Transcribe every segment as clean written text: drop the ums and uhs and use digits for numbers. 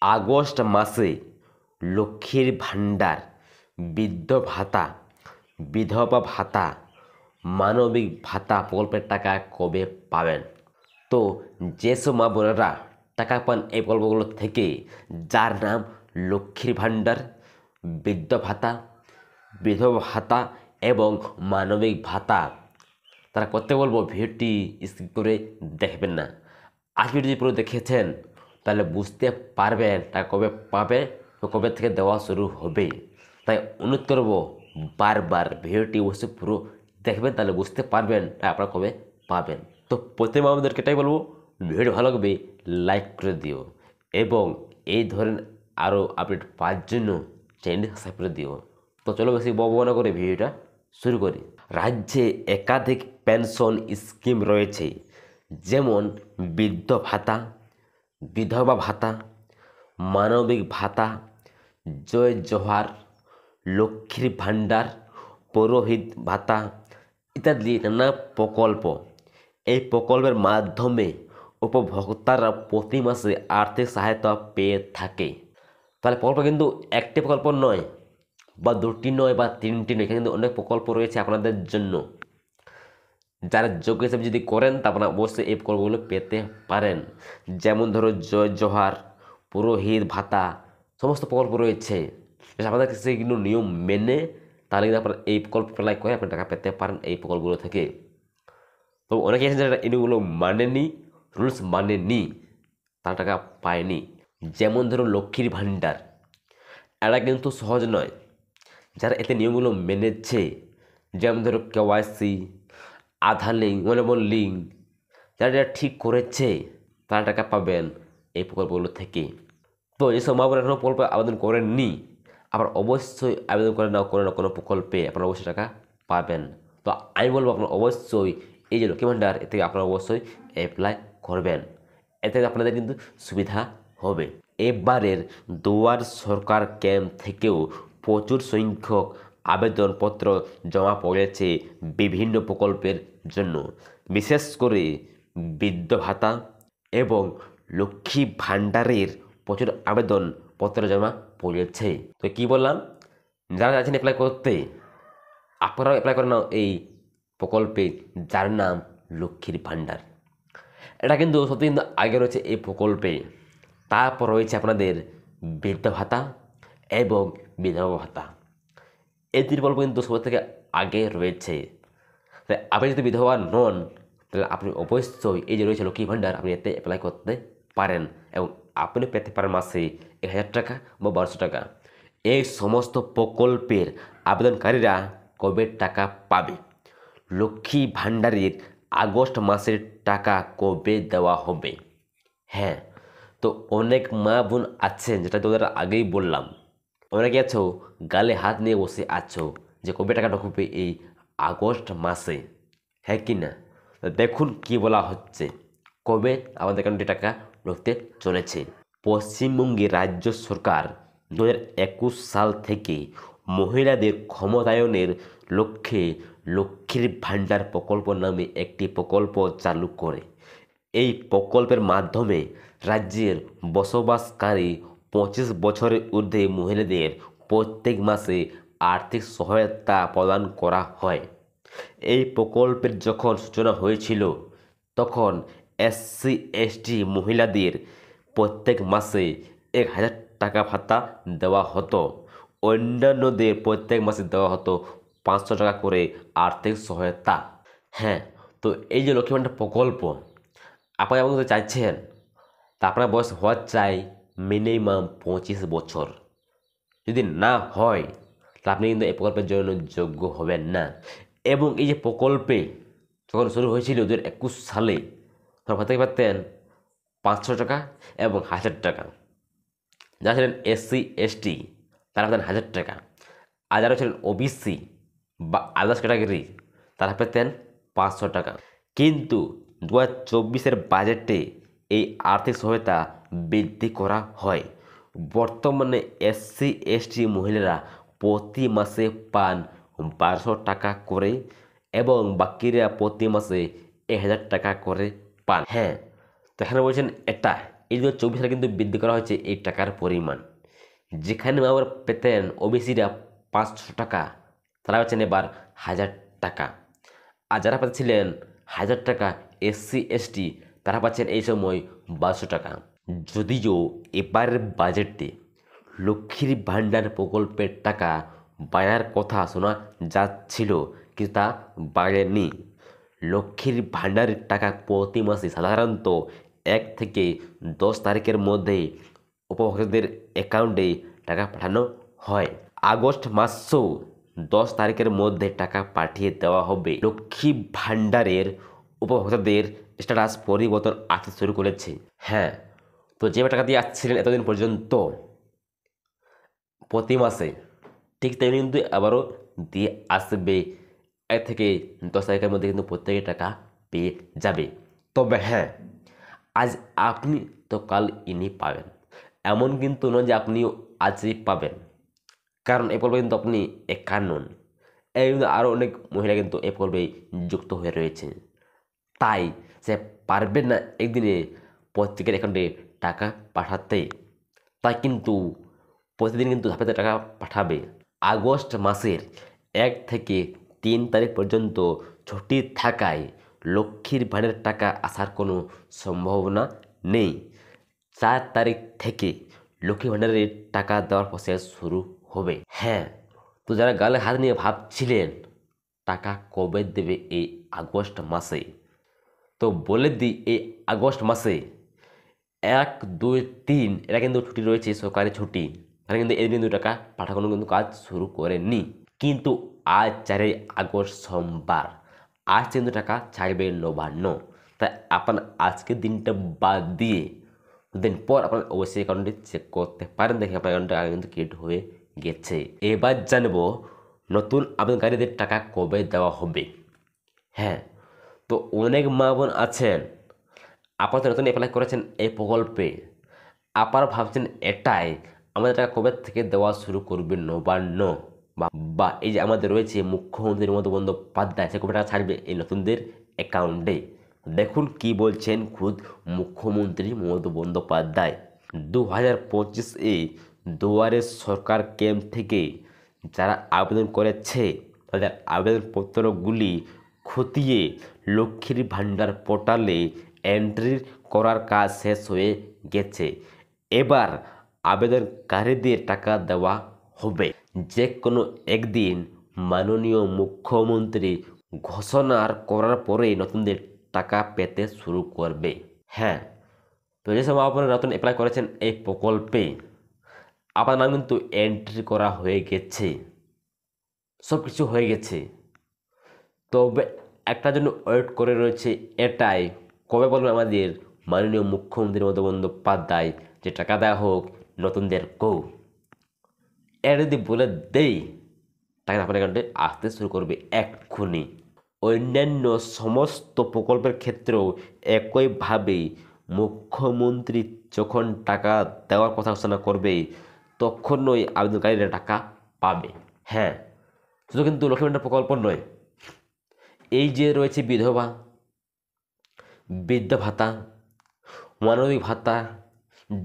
August মাসে লক্ষ্মীর ভাণ্ডার, বৃদ্ধ ভাতা, বিধবা ভাতা, মানবিক ভাতা প্রকল্পের টাকা কবে পাবেন? তো যেসব মা বোনেরা টাকা পান এই প্রকল্পগুলো থেকে, যার নাম লক্ষ্মীর ভাণ্ডার, বৃদ্ধ ভাতা, বিধবা ভাতা এবং মানবিক ভাতা, তারা করতে বলবো ভিডিওটি স্কিপ করে দেখবেন না। আজ ভিডিও যদি পুরো দেখেছেন তাহলে বুঝতে পারবেন টাকা কবে পাবে ও কবে থেকে দেওয়া শুরু হবে। তাই অনুরোধ করবো বারবার ভিডিওটি অবশ্যই পুরো দেখবেন, তাহলে বুঝতে পারবেন আপনারা কবে পাবেন। তো প্রথমে আমাদেরকে এটাই বলবো, ভিডিও ভালো লাগবে লাইক করে দিও এবং এই ধরনের আরও আপডেট পাওয়ার জন্য চ্যানেলটি সাবস্ক্রাইব করে দিও। তো চলো বেশি বর্ণনা করে ভিডিওটা শুরু করি। রাজ্যে একাধিক পেনশন স্কিম রয়েছে, যেমন বৃদ্ধ ভাতা, বিধবা ভাতা, মানবিক ভাতা, জয় জোহার, লক্ষ্মীর ভাণ্ডার, পুরোহিত ভাতা ইত্যাদি নানা প্রকল্প। এই প্রকল্পের মাধ্যমে উপভোক্তারা প্রতি মাসে আর্থিক সহায়তা পেয়ে থাকে। তাহলে প্রকল্প কিন্তু একটি প্রকল্প নয় বা দুটি নয় বা তিনটি নয়, এখানে কিন্তু অনেক প্রকল্প রয়েছে আপনাদের জন্য। যারা যোগ্য হিসেবে যদি করেন তা আপনারা অবশ্যই এই প্রকল্পগুলো পেতে পারেন। যেমন ধরো জয় জোহার, পুরোহিত ভাতা, সমস্ত প্রকল্প রয়েছে। আপনাদের সেগুলো নিয়ম মেনে তাহলে কিন্তু আপনারা এই প্রকল্প অ্যাপ্লাই করে আপনি টাকা পেতে পারেন এই প্রকল্পগুলো থেকে। তো অনেকে আছে যারা এগুলো মানেনি, রুলস মানেনি, তারা টাকা পায়নি। যেমন ধরো লক্ষ্মীর ভাণ্ডার, এটা কিন্তু সহজ নয়। যারা এতে নিয়মগুলো মেনেছে, যেমন ধরো কেওয়াইসি, আধার লিঙ্ক, মনোবল লিঙ্ক, যারা ঠিক করেছে তারা টাকা পাবেন এই প্রকল্পগুলো থেকে। তো এইসব মা বোনেরা এখনো প্রকল্পে আবেদন করেননি, আবার অবশ্যই আবেদন করে না কোনো প্রকল্পে আপনারা অবশ্যই টাকা পাবেন। তো আমি বলবো আপনারা অবশ্যই এই যে লক্ষ্মী ভাণ্ডার এ থেকে আপনারা অবশ্যই অ্যাপ্লাই করবেন, এতে আপনাদের কিন্তু সুবিধা হবে। এবারের দুয়ার সরকার ক্যাম্প থেকেও প্রচুর সংখ্যক আবেদনপত্র জমা পড়েছে বিভিন্ন প্রকল্পের জন্য, বিশেষ করে বৃদ্ধ ভাতা এবং লক্ষ্মী ভাণ্ডারের প্রচুর আবেদনপত্র জমা পড়েছে। তো কি বললাম, যারা চাইছেন অ্যাপ্লাই করতে, আপনারাও অ্যাপ্লাই করে নাও এই প্রকল্পে, যার নাম লক্ষ্মীর ভাণ্ডার। এটা কিন্তু সত্যি কিন্তু আগে রয়েছে এই প্রকল্পে। তারপর রয়েছে আপনাদের বৃদ্ধ ভাতা এবং বিধবা ভাতা। এই তিন প্রকল্প কিন্তু সবার থেকে আগে রয়েছে। তাই আপনি যদি বিধবা নন তাহলে আপনি অবশ্যই এই যে রয়েছে লক্ষ্মী ভাণ্ডার, আপনি এতে অ্যাপ্লাই করতে পারেন এবং আপনি পেতে পারেন মাসে 1000 টাকা বা 1200 টাকা। এই সমস্ত প্রকল্পের আবেদনকারীরা কবে টাকা পাবে? লক্ষ্মী ভাণ্ডারের আগস্ট মাসের টাকা কবে দেওয়া হবে? হ্যাঁ, তো অনেক মা বোন আছেন, যেটা তোদের আগেই বললাম, অনেকে আছো গালে হাত নিয়ে বসে আছো যে কবে টাকা ঢুকবে এই আগস্ট মাসে, হ্যাঁ কি না? দেখুন কি বলা হচ্ছে, কবে আমাদের কাছে টাকা ঢুকতে চলেছে। পশ্চিমবঙ্গে রাজ্য সরকার 2021 সাল থেকে মহিলাদের ক্ষমতায়নের লক্ষ্যে লক্ষ্মীর ভাণ্ডার প্রকল্প নামে একটি প্রকল্প চালু করে। এই প্রকল্পের মাধ্যমে রাজ্যের বসবাসকারী 25 বছরের ঊর্ধ্বে মহিলাদের প্রত্যেক মাসে আর্থিক সহায়তা প্রদান করা হয়। এই প্রকল্পের যখন সূচনা হয়েছিল তখন SC ST মহিলাদের প্রত্যেক মাসে 1000 টাকা ভাতা দেওয়া হতো, অন্যান্যদের প্রত্যেক মাসে দেওয়া হতো 500 টাকা করে আর্থিক সহায়তা। হ্যাঁ, তো এই যে লক্ষ্মী ভাণ্ডার প্রকল্প আপনারা আমাকে চাইছেন, তা আপনার বয়স হওয়া চাই মিনিমাম 25 বছর। যদি না হয় তাহলে আপনি কিন্তু এই প্রকল্পের জন্য যোগ্য হবেন না। এবং এই যে প্রকল্পে যখন শুরু হয়েছিল 2021 সালে, তখন ভাবতে পারতেন 500 টাকা এবং 1000 টাকা। যারা ছিলেন SC ST তারা পেতেন 1000 টাকা, আর যারা ছিলেন OBC বা আদার্স ক্যাটাগরি তারা পেতেন 500 টাকা। কিন্তু 2024-এর বাজেটে এই আর্থিক সহায়তা বৃদ্ধি করা হয়। বর্তমানে SC ST মহিলারা প্রতি মাসে পান 1200 টাকা করে এবং বাকিরা প্রতি মাসে 1000 টাকা করে পান। হ্যাঁ, তো এখানে বলছেন এটা এই 2024 সালে কিন্তু বৃদ্ধি করা হয়েছে এই টাকার পরিমাণ। যেখানে আবার পেতেন ওবিসিরা 500 টাকা, তারা পাচ্ছেন এবার 1000 টাকা। আর যারা পাচ্ছিলেন 1000 টাকা SC ST, তারা পাচ্ছেন এই সময় 1200 টাকা। যদিও এবারের বাজেটে লক্ষ্মীর ভাণ্ডার প্রকল্পের টাকা বাড়ার কথা শোনা যাচ্ছিল, কিন্তু তা বাড়েনি। লক্ষ্মীর ভাণ্ডারের টাকা প্রতি মাসে সাধারণত 1 থেকে 10 তারিখের মধ্যে উপভোক্তাদের অ্যাকাউন্টে টাকা পাঠানো হয়। আগস্ট মাসেও 10 তারিখের মধ্যে টাকা পাঠিয়ে দেওয়া হবে। লক্ষ্মী ভাণ্ডারের উপভোক্তাদের স্ট্যাটাস পরিবর্তন আসতে শুরু করেছে। হ্যাঁ, তো যেভাবে টাকা দিয়ে আসছিলেন এতদিন পর্যন্ত প্রতি মাসে, ঠিক তেমনি কিন্তু আবারও দিয়ে আসবে। 1 থেকে 10 তারিখের মধ্যে কিন্তু প্রত্যেকে টাকা পেয়ে যাবে। তবে হ্যাঁ, আজ আপনি তো কাল ইনি পাবেন, এমন কিন্তু নয় যে আপনিও আজই পাবেন। কারণ এই পর্বে কিন্তু আপনি একা নন, এই কিন্তু আরও অনেক মহিলা কিন্তু এই পর্বে যুক্ত হয়ে রয়েছে। তাই সে পারবে না একদিনে প্রত্যেকের অ্যাকাউন্টে টাকা পাঠাতে। তাই কিন্তু প্রতিদিন কিন্তু ধাপে ধাপে টাকা পাঠাবে। আগস্ট মাসের 1 থেকে 3 তারিখ পর্যন্ত ছুটি থাকায় লক্ষ্মীর ভাণ্ডারের টাকা আসার কোনো সম্ভাবনা নেই। 4 তারিখ থেকে লক্ষ্মী ভাণ্ডারের টাকা দেওয়ার প্রসেস শুরু হবে। হ্যাঁ, তো যারা গালে হাত নিয়ে ভাবছিলেন টাকা কবে দেবে এই আগস্ট মাসে, তো বলে দিই এই আগস্ট মাসে 1, 2, 3 এটা কিন্তু ছুটি রয়েছে, সরকারি ছুটি। তাহলে কিন্তু এই দিন 2 টাকা পাঠানো কিন্তু কাজ শুরু করেনি। কিন্তু আজ 4 আগস্ট সোমবার, আজ কিন্তু টাকা ছাড়বে নবান্ন। তাই আপনার আজকের দিনটা বাদ দিয়ে দিন পর আপনার অবশ্যই অ্যাকাউন্টে চেক করতে পারেন, দেখে আপনার অ্যাকাউন্টে আগে কিন্তু ক্রিয়েট হয়ে গেছে। এবার জানবো নতুন আবেদনকারীদের টাকা কবে দেওয়া হবে। হ্যাঁ, তো অনেক মা বোন আছেন আপাতত নতুন অ্যাপ্লাই করেছেন এই প্রকল্পে, আপনারা ভাবছেন এটাই আমাদের টাকা কবে থেকে দেওয়া শুরু করবে নবান্ন, বা এই যে আমাদের রয়েছে মুখ্যমন্ত্রী মমতা বন্দ্যোপাধ্যায়, সে কবে টাকা ছাড়বে এই নতুনদের অ্যাকাউন্টে। দেখুন কি বলছেন খুদ মুখ্যমন্ত্রী মমতা বন্দ্যোপাধ্যায়। 2025-এ দুয়ারে সরকার ক্যাম্প থেকে যারা আবেদন করেছে তাদের আবেদনপত্রগুলি খতিয়ে লক্ষ্মীর ভাণ্ডার পোর্টালে এন্ট্রি করার কাজ শেষ হয়ে গেছে। এবার আবেদনকারীদের টাকা দেওয়া হবে। যে কোনো একদিন মাননীয় মুখ্যমন্ত্রী ঘোষণা করার পরেই নতুনদের টাকা পেতে শুরু করবে। হ্যাঁ, তো যে সব আপনারা নতুন অ্যাপ্লাই করেছেন এই প্রকল্পে, আপনার নাম কিন্তু এন্ট্রি করা হয়ে গেছে, সব কিছু হয়ে গেছে। তবে একটা জন্য ওয়েট করে রয়েছে, এটাই কবে বলবে আমাদের মাননীয় মুখ্যমন্ত্রী মমতা বন্দ্যোপাধ্যায় যে টাকা দেওয়া হোক নতুনদেরকেও। এর যদি বলে দেই টাকা আপনার অ্যাকাউন্টে আসতে শুরু করবে এক্ষুনি। অন্যান্য সমস্ত প্রকল্পের ক্ষেত্রেও একইভাবে মুখ্যমন্ত্রী যখন টাকা দেওয়ার কথা ঘোষণা করবে তখনই আবেদনকারীরা টাকা পাবে। হ্যাঁ, শুধু কিন্তু লক্ষ্মী ভাণ্ডার প্রকল্প নয়, এই যে রয়েছে বিধবা, বৃদ্ধ ভাতা, মানবিক ভাতা,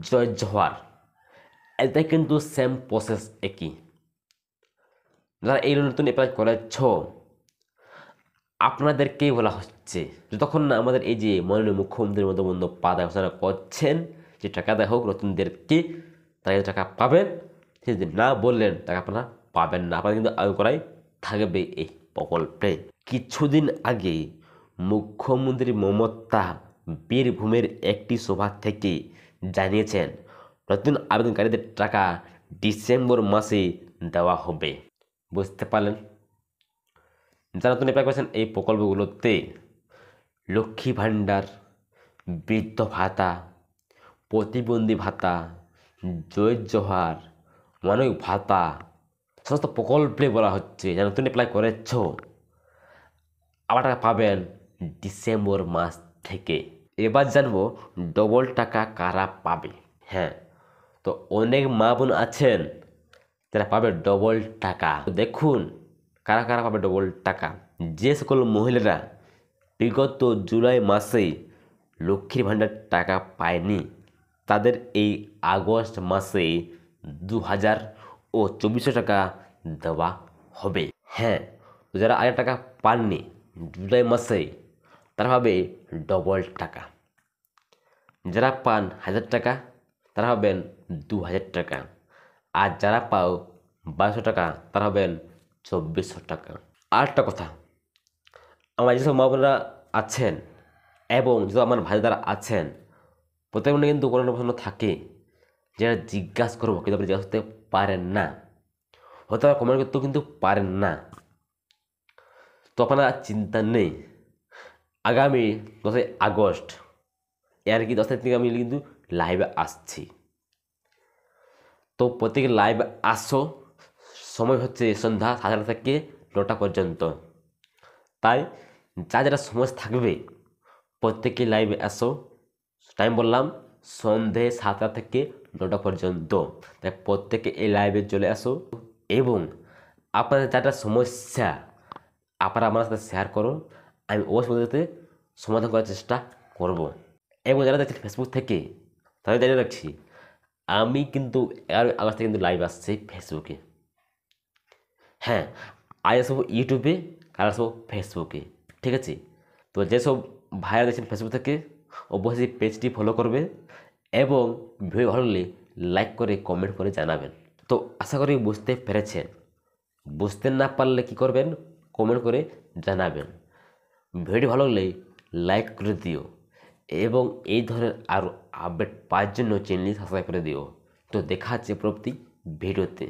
জয় জোহার, এতে কিন্তু সেম প্রসেস একই। যারা এই নতুন অ্যাপ্লাই করেছ আপনাদেরকেই বলা হচ্ছে, যতক্ষণ না আমাদের এই যে মাননীয় মুখ্যমন্ত্রীর মমতা বন্দ্যোপাধ্যায় ঘোষণা করছেন যে টাকা দেওয়া হোক নতুনদেরকে, তারা টাকা পাবেন, সে যদি না বললেন টাকা আপনারা পাবেন না। আপনারা কিন্তু আগে করাই থাকবে এই প্রকল্পে। কিছুদিন আগে মুখ্যমন্ত্রী মমতা বীরভূমের একটি সভা থেকে জানিয়েছেন নতুন আবেদনকারীদের টাকা ডিসেম্বর মাসে দেওয়া হবে। বুঝতে পারলেন? যারা নতুন অ্যাপ্লাই করেছেন এই প্রকল্পগুলোতে লক্ষ্মী ভাণ্ডার, বৃদ্ধ ভাতা, প্রতিবন্ধী ভাতা, জয় জোহার, মানবিক ভাতা, সমস্ত প্রকল্পে বলা হচ্ছে যারা নতুন অ্যাপ্লাই করেছ আবার টাকা পাবেন ডিসেম্বর মাস থেকে। এবার জানবো ডবল টাকা কারা পাবে। হ্যাঁ, তো অনেক মা বোন আছেন যারা পাবে ডবল টাকা। দেখুন কারা কারা পাবে ডবল টাকা। যে সকল মহিলারা বিগত জুলাই মাসে লক্ষ্মীর ভাণ্ডার টাকা পায়নি তাদের এই আগস্ট মাসে 2000 ও 2400 টাকা দেওয়া হবে। হ্যাঁ, তো যারা 1000 টাকা পাননি জুলাই মাসে তারা পাবে ডবল টাকা। যারা পান 1000 টাকা তারা হবেন 2000 টাকা, আর যারা পাও 2200 টাকা তারা হবেন 2400 টাকা। আর একটা কথা, আমার যেসব মা বোনেরা আছেন এবং যেসব আমার ভাইদারা আছেন, প্রত্যেক মনে কিন্তু কোনো প্রশ্ন থাকে যেটা জিজ্ঞাসা করবো কিন্তু আপনি জিজ্ঞাসা করতে পারেন না, হয়তো আবার কমেন্ট করতেও কিন্তু পারেন না। তো আপনারা চিন্তা নেই, আগামী 10ই আগস্ট এর কি 10 তারিখ থেকে আমি কিন্তু লাইভে আসছি। তো প্রত্যেকে লাইভে আসো, সময় হচ্ছে সন্ধ্যা 7:30 থেকে 9টা পর্যন্ত। তাই যারা সময় থাকবে প্রত্যেকে লাইভে আসো। টাইম বললাম সন্ধে 7টা থেকে 9টা পর্যন্ত। তাই প্রত্যেকে এই লাইভে চলে আসো এবং আপনাদের যারা সমস্যা আপনারা আমার সাথে শেয়ার করো, আমি অবশ্যই সমাধান করার চেষ্টা করব। এবং যারা দেখছেন ফেসবুক থেকে তাদের জানিয়ে রাখছি, আমি কিন্তু 11 আগস্ট থেকে কিন্তু লাইভ আসছি ফেসবুকে। হ্যাঁ, আজ আসবো ইউটিউবে, কাল আসবো ফেসবুকে, ঠিক আছে? তো যেসব ভাইরা দেখছেন ফেসবুক থেকে অবশ্যই পেজটি ফলো করবে এবং ভিডিও ভালো লাগলে লাইক করে কমেন্ট করে জানাবেন। তো আশা করি বুঝতে পেরেছেন। বুঝতে না পারলে কি করবেন, কমেন্ট করে জানাবেন। ভিডিও ভালো লাগলে লাইক করে দিও এবং এই ধরনের আরও আপডেট পাওয়ার জন্য চ্যানেলটি সাবস্ক্রাইব করে দিও। তো দেখা হচ্ছে পরবর্তী ভিডিওতে।